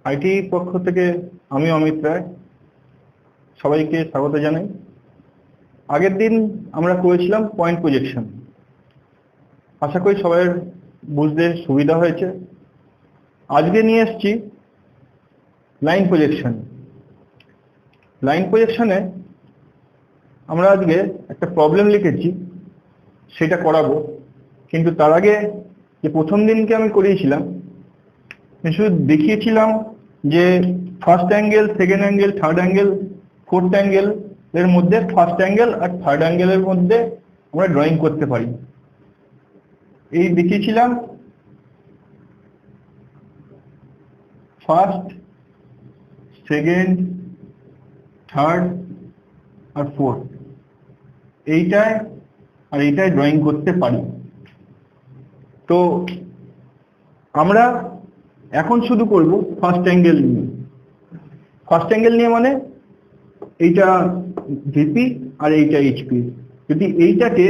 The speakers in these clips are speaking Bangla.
আইটি পক্ষ থেকে আমি অমিত রায় সবাইকে স্বাগত জানাই। আগের দিন আমরা করেছিলাম পয়েন্ট প্রজেকশন। আশা করি সবার বুঝতে সুবিধা হয়েছে। আজকে নিয়ে এসেছি লাইন প্রজেকশন। লাইন প্রজেকশনে আমরা আজকে একটা প্রবলেম লিখেছি, সেটা করাবো। কিন্তু তার আগে যে প্রথম দিনকে আমি করিয়েছিলাম, শুধু দেখিয়েছিলাম যে first angle, second angle, third angle, fourth angle এর মধ্যে ফার্স্ট অ্যাঙ্গেল আর থার্ড অ্যাঙ্গেলের মধ্যে আমরা ড্রয়িং করতে পারি। এই দেখিয়েছিলাম ফার্স্ট, সেকেন্ড, থার্ড আর ফোর্থ, এইটায় আর এইটায় ড্রয়িং করতে পারি। তো আমরা এখন শুধু করব ফার্স্ট অ্যাঙ্গেল নিয়ে। ফার্স্ট অ্যাঙ্গেল নিয়ে মানে এইটা ভিপি আর এইটা এইচপি। যদি এইটাকে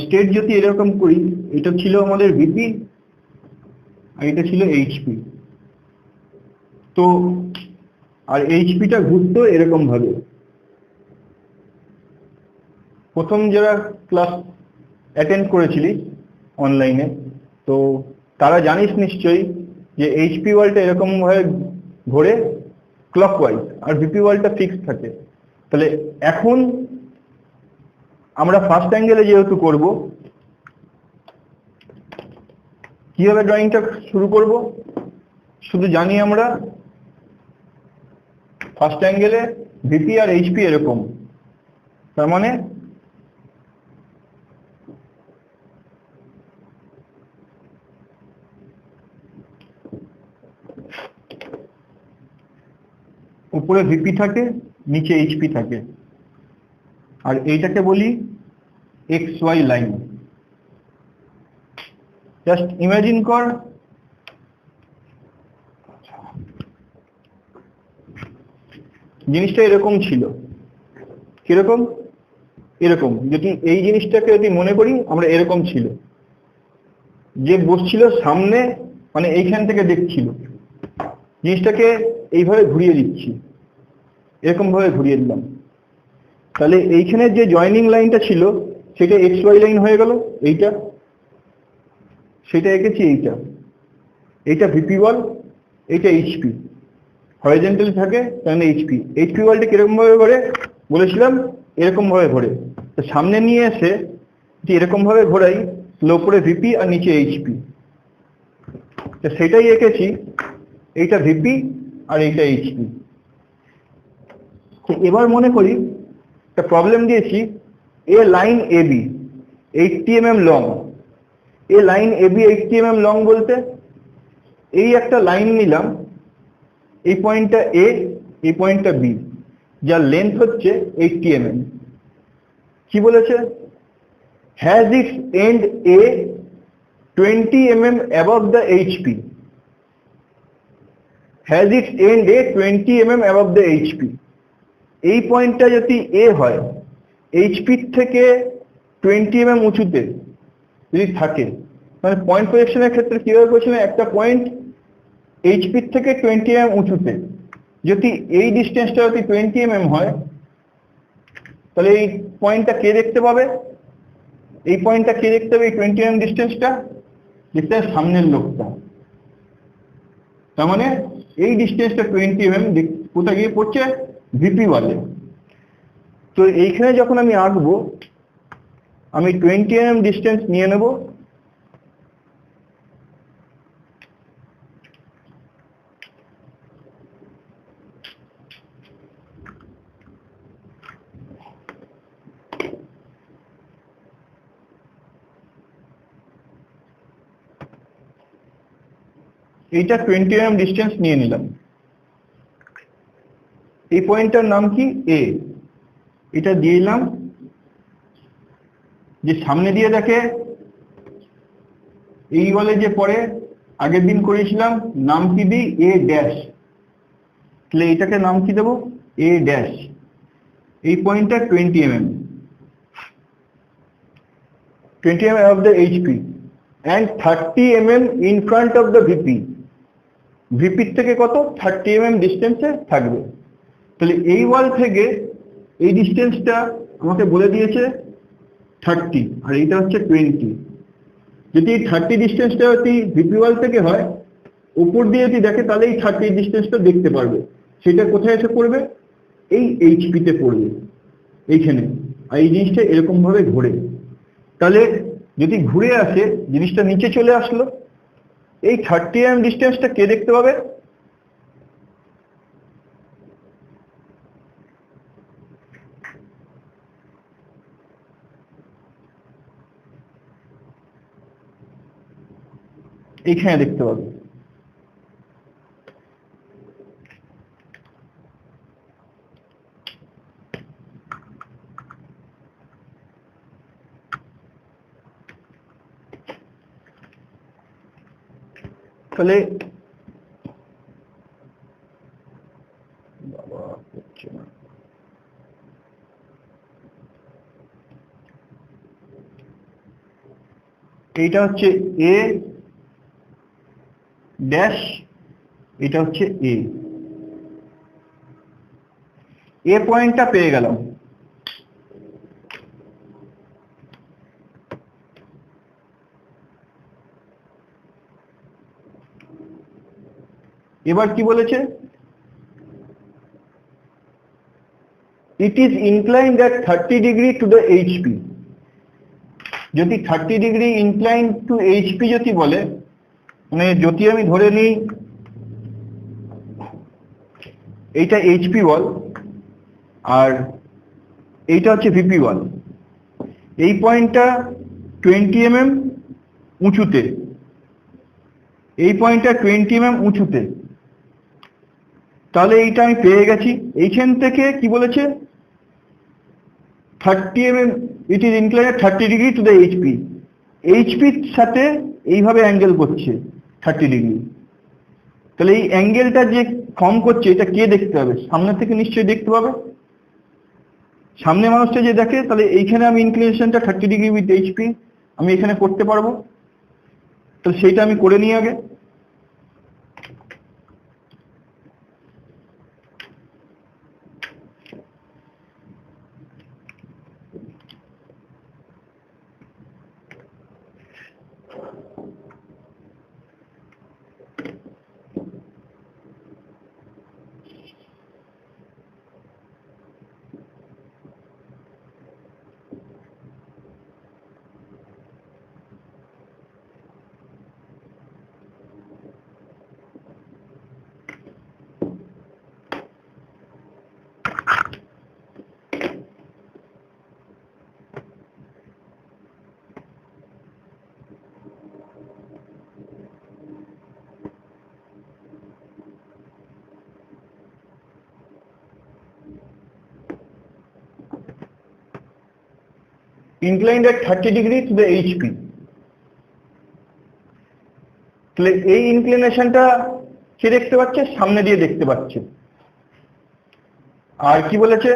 স্টেট যদি এরকম করি, এটা ছিল আমাদের ভিপি আর এটা ছিল এইচপি। তো আর এইচপিটা ঘুরতো এরকম ভাবে। প্রথম যারা ক্লাস অ্যাটেন্ড করেছিলি অনলাইনে, তো তারা জানিস নিশ্চয়ই যে এইচপি ওয়ালটা এরকম ভাবে ঘোরে ক্লকওয়াইজ আর ভিপি ওয়ালটা ফিক্স থাকে। তাহলে এখন আমরা ফার্স্ট অ্যাঙ্গেলে যেহেতু করব, কিভাবে ড্রয়িংটা শুরু করব শুধু জানি আমরা ফার্স্ট অ্যাঙ্গেলে ভিপি আর এইচপি এরকম। তার মানে উপরে ভিপি থাকে, নিচে এইচপি থাকে, আর এইটাকে বলি X Y line. Just imagine কর জিনিসটা এরকম ছিল। কিরকম? এরকম। যদি এই জিনিসটাকে যদি মনে করি, আমরা এরকম ছিল, যে বসছিল সামনে, মানে এইখান থেকে দেখছিল। জিনিসটাকে এইভাবে ঘুরিয়ে দিচ্ছি, এরকম ভাবে ঘুরিয়ে দিলাম। তাহলে এইখানে যে জয়েনিং লাইনটা ছিল সেটা এক্স ওয়াই লাইন হয়ে গেল। এইটা সেটা এঁকেছি, এইটা ভিপি ওয়াল, এইটা এইচপি। হরিজন্টাল থাকে তাহলে এইচপি। এইচপি ওয়ালটা কিরকম ভাবে ঘোরে বলেছিলাম, এরকম ভাবে ঘোরে। তো সামনে নিয়ে এসে এরকম ভাবে ঘোরাই, উপরে ভিপি আর নিচে এইচপি। তো সেটাই এঁকেছি, এইটা ভিপি আর এইটা এইচপি। এবার মনে করি একটা প্রবলেম দিয়েছি, এ line A B 80 mm long. A line A B 80 mm long বলতে এই একটা লাইন নিলাম, এই পয়েন্টটা এ, এই পয়েন্টটা বি, যার লেন্থ হচ্ছে 80 mm। কি বলেছে? Has its end a 20 mm above the HP. Has its end a 20 mm above the HP. এই পয়েন্টটা যদি এ হয়, এইচপি থেকে 20 mm উঁচুতে যদি থাকে, মানে পয়েন্ট প্রজেকশনের ক্ষেত্রে কিভাবে করছিলাম, একটা পয়েন্ট এইচপি থেকে 20 mm উঁচুতে যদি এই ডিস্টেন্সটা যদি 20 mm হয়, তাহলে এই পয়েন্টটা কে দেখতে পাবে? এই পয়েন্টটা কে দেখতে পাবে? এই 20 mm ডিস্টেন্সটা দেখতে হবে সামনের লোকটা। তার মানে এই ডিস্টেন্সটা 20 mm কোথায় গিয়ে পড়ছে? ভিপি ওয়ালে। তো এইখানে যখন আমি আঁকবো, আমি 20 mm ডিস্টেন্স নিয়ে নেব। এইটা 20 mm ডিস্টেন্স নিয়ে নিলাম। এই পয়েন্টটার নাম কি? এ। এটা দিয়ে দিলাম। যে সামনে দিয়ে দেখে এই বলে যে পরে আগের দিন করেছিলাম, নাম কি দিই? A dash. তাহলে এইটাকে নাম কি দেবো? A dash. এই পয়েন্টটা 20 mm, 20 mm of the HP and 30 mm in front of the VP. ভিপির থেকে কত 30 mm ডিস্টেন্সে থাকবে। তাহলে এই ওয়াল থেকে এই ডিস্টেন্সটা আমাকে বলে দিয়েছে 30 আর এইটা হচ্ছে 20। যদি এই 30 ডিস্টেন্সটা যদি ভিপি ওয়াল থেকে হয়, উপর দিয়ে যদি দেখে তাহলে এই 30 ডিস্টেন্সটা দেখতে পারবে। সেটা কোথায় এসে পড়বে? এই এইচপি তে পড়বে, এইখানে। আর এই জিনিসটা এরকম ভাবে ঘোরে। তাহলে যদি ঘুরে আসে, জিনিসটা নিচে চলে আসলো, এই 30 mm ডিস্টেন্সটা কে দেখতে পাবে? এইখানে দেখতে পাবে। তাহলে এইটা হচ্ছে এ ড্যাশ, এটা হচ্ছে এ। এ পয়েন্টটা পেয়ে গেলাম। এবার কি বলেছে? It is inclined at 30 degree to the HP। যদি 30 ডিগ্রি ইনক্লাইন টু এইচপি যদি বলে, মানে যদি আমি ধরে নিই এইটা এইচপি ওয়াল আর এইটা হচ্ছে ভিপি ওয়াল, এই পয়েন্টটা 20 mm উঁচুতে, এই পয়েন্টটা 20 mm উঁচুতে, তাহলে এইটা আমি পেয়ে গেছি। এইখান থেকে কি বলেছে? 30 mm, it is inclined at 30 degree to the HP। এইচপির সাথে এইভাবে অ্যাঙ্গেল করছে 30 ডিগ্রি। তাহলে এই অ্যাঙ্গেলটা যে ফর্ম করছে, এটা কে দেখতে হবে? সামনে থেকে নিশ্চয়ই দেখতে পাবে। সামনে মানুষটা যে দেখে, তাহলে এইখানে আমি ইনক্লিনেশনটা 30 ডিগ্রি উইথ এইচপি আমি এখানে করতে পারবো। তো সেইটা আমি করে নিই আগে। Inclined at 30 degree to the HP. তাহলে এই ইনক্লিনেশনটা কে দেখতে পাচ্ছে? সামনে দিয়ে দেখতে পাচ্ছে। আর কি বলেছে?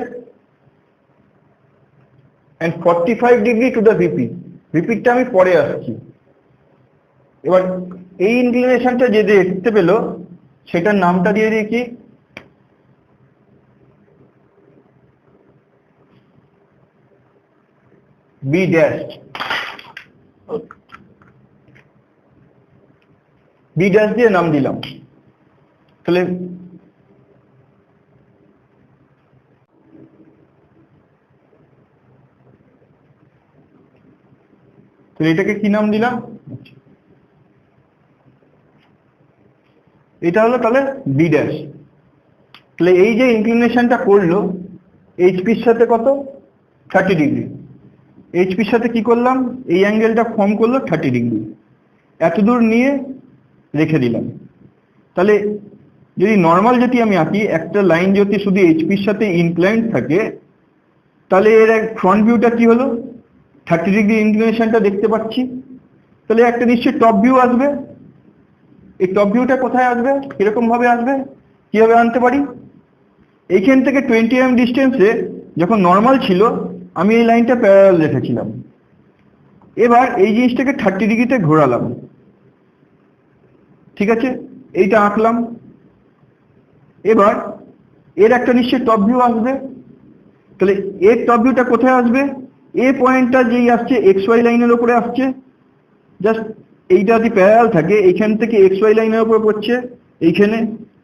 and 45 degree to the VP. ভিপিটা আমি পরে আসছি। এবার এই ইনক্লিনেশনটা যে দেখতে পেল, সেটার নামটা দিয়ে দিই কি? B dash. বি ড্যাশ দিয়ে নাম দিলাম। তাহলে এটাকে কি নাম দিলাম? এটা হলো তাহলে বি ড্যাশ। তাহলে এই যে ইনক্লিনেশনটা করলো এইচপির সাথে কত? 30 ডিগ্রি। এইচপির সাথে কি করলাম? এই অ্যাঙ্গেলটা ফর্ম করলো 30 ডিগ্রি। এত দূর নিয়ে রেখে দিলাম। তাহলে যদি নর্মাল যদি আমি আঁকি, একটা লাইন যদি শুধু এইচপির সাথে ইনক্লাইন্ড থাকে, তাহলে এর ফ্রন্ট ভিউটা কি হলো? 30 ডিগ্রি ইনক্লিনেশনটা দেখতে পাচ্ছি। তাহলে একটা নিশ্চয়ই টপ ভিউ আসবে। এই টপ ভিউটা কোথায় আসবে? কিরকম ভাবে আসবে? কিভাবে আনতে পারি? এইখান থেকে 20 mm ডিস্টেন্সে যখন নর্মাল ছিল, আমি এই লাইনটা প্যারালাল রেখেছিলাম। এবার এই জিনিসটাকে 30 ডিগ্রিতে ঘোরালাম, ঠিক আছে? এইটা আঁকলাম। এবার এর একটা নিশ্চয়ই টপ ভিউ আসবে, তাহলে এর টপ ভিউটা কোথায় আসবে? এ পয়েন্টটা যেই আসছে এক্স ওয়াই লাইনের উপরে আসছে, জাস্ট এইটা যদি প্যারালাল থাকে এইখান থেকে এক্স ওয়াই লাইনের উপরে পড়ছে এইখানে,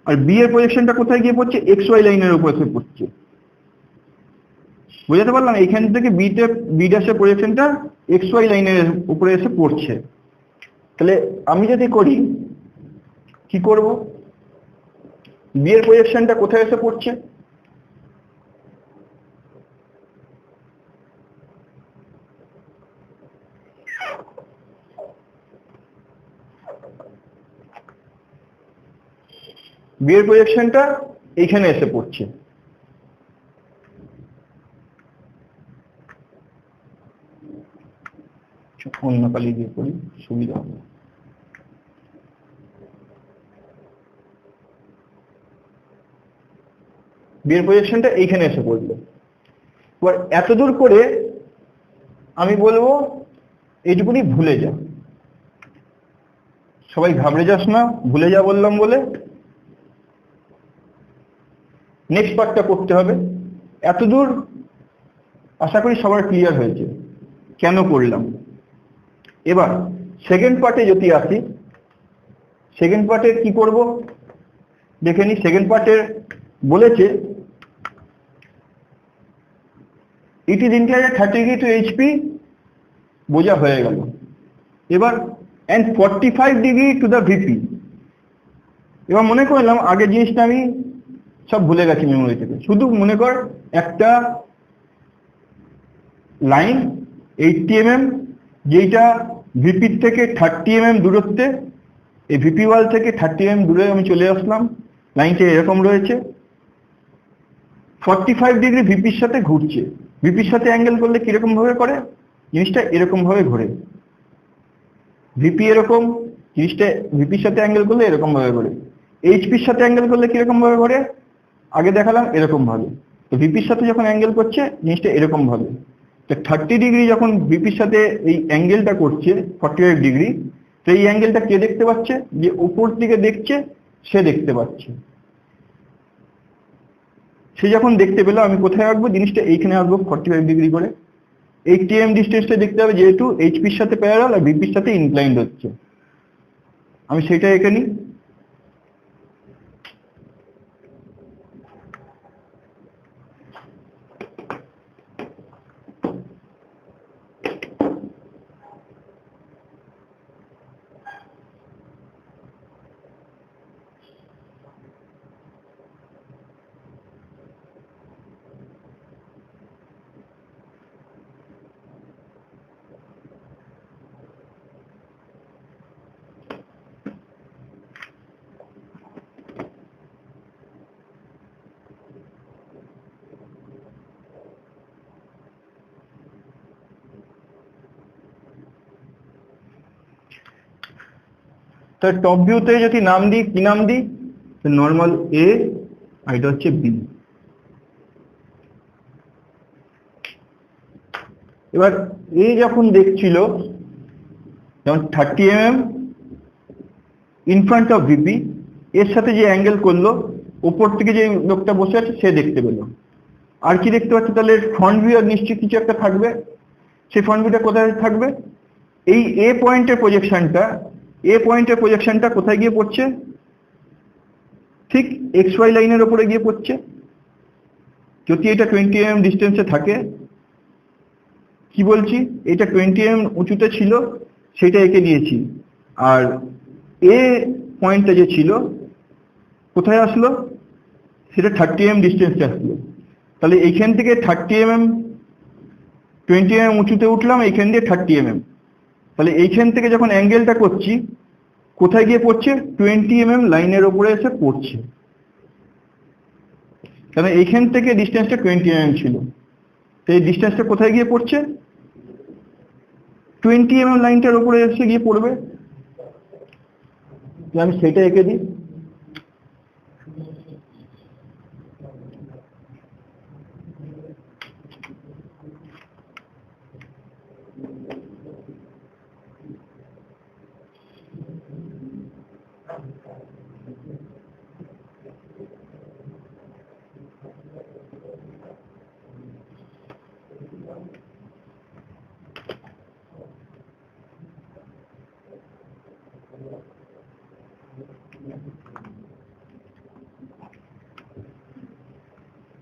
আর বি এর প্রজেকশনটা কোথায় গিয়ে পড়ছে? এক্স ওয়াই লাইনের উপরে এসে পড়ছে। বুঝাতে পারলাম? এইখান থেকে বি ড্যাশের প্রজেকশনটা এক্স ওয়াই লাইনের উপরে এসে পড়ছে। তাহলে আমি যদি করি কি করব? বি এর প্রজেকশনটা কোথায় এসে পড়ছে? বি এর প্রজেকশনটা এইখানে এসে পড়ছে। অন্য কালি দিয়ে করি, সুবিধা হবে। বি এর প্রজেকশনটা এইখানে এসে পড়লো। এবার এতদূর করে আমি বলবো এইটুকুনি ভুলে যা। সবাই ঘাবড়ে যাস না, ভুলে যা বললাম বলে। নেক্সট পার্টটা করতে হবে। এতদূর আশা করি সবার ক্লিয়ার হয়েছে কেন করলাম। এবার সেকেন্ড পার্টে যদি আসি, সেকেন্ড পার্টে কি করব দেখে নি। সেকেন্ড পার্টে বলেছে it is inclined 30 degree to HP, বোঝা হয়ে গেল। এবার and 45 degree to the VP. এবার মনে করলাম আগের জিনিসটা আমি সব ভুলে গেছি মেমোরি থেকে। শুধু মনে কর একটা লাইন 80 mm, যেইটা ভিপির থেকে 30 mm দূরত্বে, এই ভিপি ওয়াল থেকে 30 mm দূরে আমি চলে আসলাম। লাইনটা এরকম রয়েছে, 45 ডিগ্রি ভিপির সাথে ঘুরছে। ভিপির সাথে অ্যাঙ্গেল করলে কিরকম ভাবে করে? জিনিসটা এরকম ভাবে ঘোরে। ভিপি এরকম, জিনিসটা ভিপির সাথে অ্যাঙ্গেল করলে এরকম ভাবে ঘোরে। এইচপির সাথে অ্যাঙ্গেল করলে কিরকম ভাবে ঘোরে? আগে দেখালাম এরকম ভাবে। তো ভিপির সাথে যখন অ্যাঙ্গেল করছে জিনিসটা এরকম ভাবে। তো 30 ডিগ্রি যখন ভিপির সাথে এই অ্যাঙ্গেলটা করছে 45 ডিগ্রি, তো এই অ্যাঙ্গেলটা কে দেখতে পাচ্ছে? যে উপর দিকে দেখছে সে দেখতে পাচ্ছে। সে যখন দেখতে পেলো আমি কোথায় আসবো? জিনিসটা এইখানে আসবো 45 ডিগ্রি করে। 80 mm ডিস্টেন্সটা দেখতে হবে, যেহেতু এইচপির সাথে প্যারালাল আর ভিপির সাথে ইনক্লাইন্ড হচ্ছে। আমি সেটা এঁকে নিই। তার টপ ভিউতে যদি নাম দিই, কি নাম দিই? নর্মাল এ, আর এটা হচ্ছে বি। এবার এ যখন দেখছিল যেমন 30 mm in front of VP, এর সাথে যে অ্যাঙ্গেল করলো উপর থেকে যে লোকটা বসে আছে সে দেখতে পেল। আর কি দেখতে পাচ্ছে? তাহলে ফ্রন্ট ভিউ আর নিশ্চয়ই কিছু একটা থাকবে। সেই ফ্রন্ট ভিউটা কোথায় থাকবে? এই এ পয়েন্টের প্রজেকশনটা কোথায় গিয়ে পড়ছে? ঠিক এক্স ওয়াই লাইনের উপরে গিয়ে পড়ছে। যদি এটা 20 mm ডিস্টেন্সে থাকে, কি বলছি, এটা 20 mm উঁচুতে ছিল সেটা এঁকে দিয়েছি। আর এ পয়েন্টটা যে ছিল কোথায় আসলো? সেটা 30 mm ডিস্টেন্সে আসলো। তাহলে এইখান থেকে 30 mm 20 mm উঁচুতে উঠলাম, এইখান দিয়ে 30 mm। তাহলে এইখান থেকে যখন অ্যাঙ্গেলটা করছি কোথায় গিয়ে পড়ছে? 20 mm লাইনের উপরে এসে পড়ছে। কারণ এইখান থেকে ডিস্টেন্সটা 20 mm ছিল, তো এই ডিস্টেন্সটা কোথায় গিয়ে পড়ছে? 20 mm লাইনটার উপরে এসে গিয়ে পড়বে। আমি সেটা এঁকে দিই।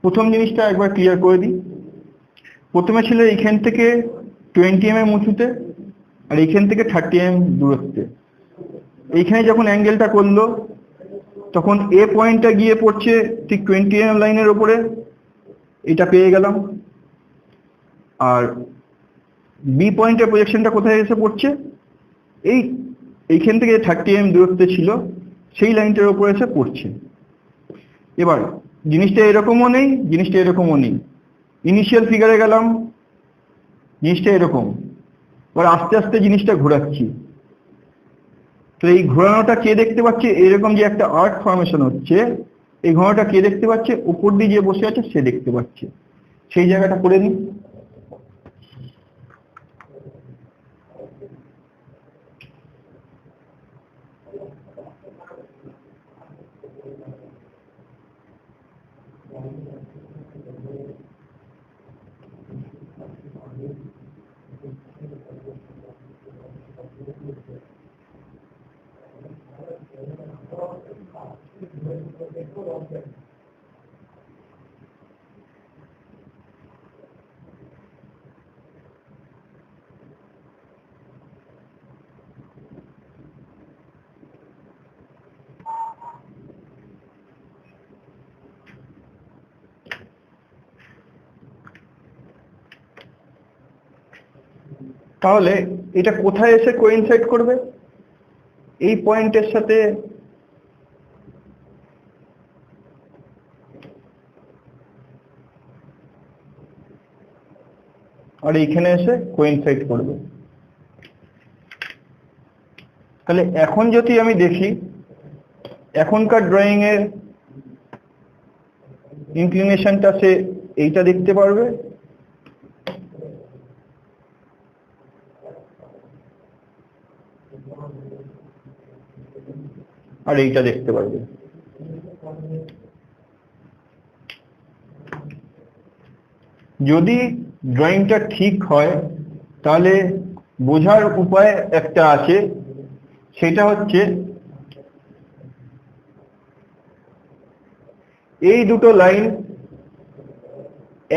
প্রথম জিনিসটা একবার ক্লিয়ার করে দিই। প্রথমে ছিল এইখান থেকে 20 mm উঁচুতে আর এইখান থেকে 30 mm দূরত্বে। এইখানে যখন অ্যাঙ্গেলটা করলো তখন এ পয়েন্টটা গিয়ে পড়ছে ঠিক 20 mm লাইনের ওপরে, এটা পেয়ে গেলাম। আর বি পয়েন্টের প্রজেকশনটা কোথায় এসে পড়ছে, এইখান থেকে 30 mm দূরত্বে ছিল সেই লাইনটার উপরে এসে পড়ছে। এবার জিনিসটা এরকমও নেই, জিনিসটা এরকমও নেই। ইনিশিয়াল ফিগারে গেলাম, জিনিসটা এরকম। এবার আস্তে আস্তে জিনিসটা ঘোরাচ্ছি। তো এই ঘোরানোটা কে দেখতে পাচ্ছে, এরকম যে একটা আর্ক ফর্মেশন হচ্ছে, এই ঘোরানোটা কে দেখতে পাচ্ছে, উপর দিয়ে যে বসে আছে সে দেখতে পাচ্ছে। সেই জায়গাটা করে নিই। তাহলে এটা কোথায় এসে কোইনসাইড করবে, এই পয়েন্টের সাথে আর এইখানে এসে কোইনসাইড করবে। তাহলে এখন যদি আমি দেখি, এখনকার ড্রয়িং এর ইনক্লিনেশনটা সে এইটা দেখতে পারবে, আর এইটা দেখতে পারবে। যদি ড্রয়িংটা ঠিক হয় তাহলে বোঝার উপায় একটা আছে, সেটা হচ্ছে এই দুটো লাইন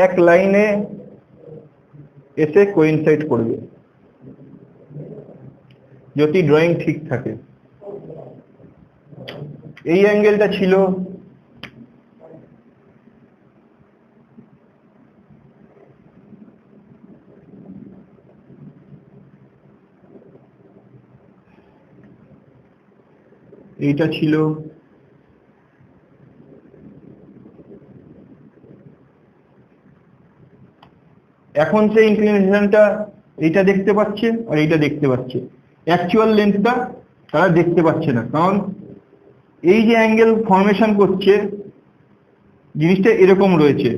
এক লাইনে এসে কোইনসাইড করবে যদি ড্রয়িং ঠিক থাকে। এই অ্যাঙ্গেলটা ছিল এইটা ছিল এখন সেই ইনক্লিনেশনটা এইটা দেখতে পাচ্ছে আর এইটা দেখতে পাচ্ছে, অ্যাকচুয়াল লেন্থটা তারা দেখতে পাচ্ছে না, কারণ এই যে অ্যাঙ্গেল ফর্মেশন করছে জিনিসটা এরকম রয়েছে,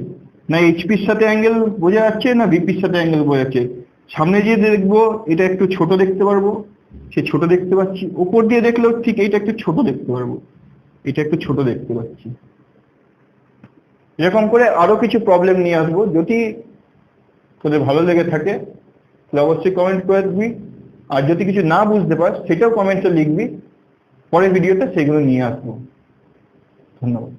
না এইচপির সাথে অ্যাঙ্গেল বোঝা যাচ্ছে না ভিপির সাথে অ্যাঙ্গেল বোঝা যাচ্ছে। সামনে দিয়ে দেখবো এটা একটু ছোট দেখতে পারবো, সে ছোট দেখতে পাচ্ছি। উপর দিয়ে দেখলেও ঠিক এইটা একটু ছোট দেখতে পারবো, এটা একটু ছোট দেখতে পাচ্ছি। এরকম করে আরো কিছু প্রবলেম নিয়ে আসবো। যদি তোদের ভালো লেগে থাকে তাহলে অবশ্যই কমেন্ট করে দিবি, আর যদি কিছু না বুঝতে পার সেটাও কমেন্টে লিখবি, পরের ভিডিওতে সেগুলো নিয়ে আসবো। ধন্যবাদ।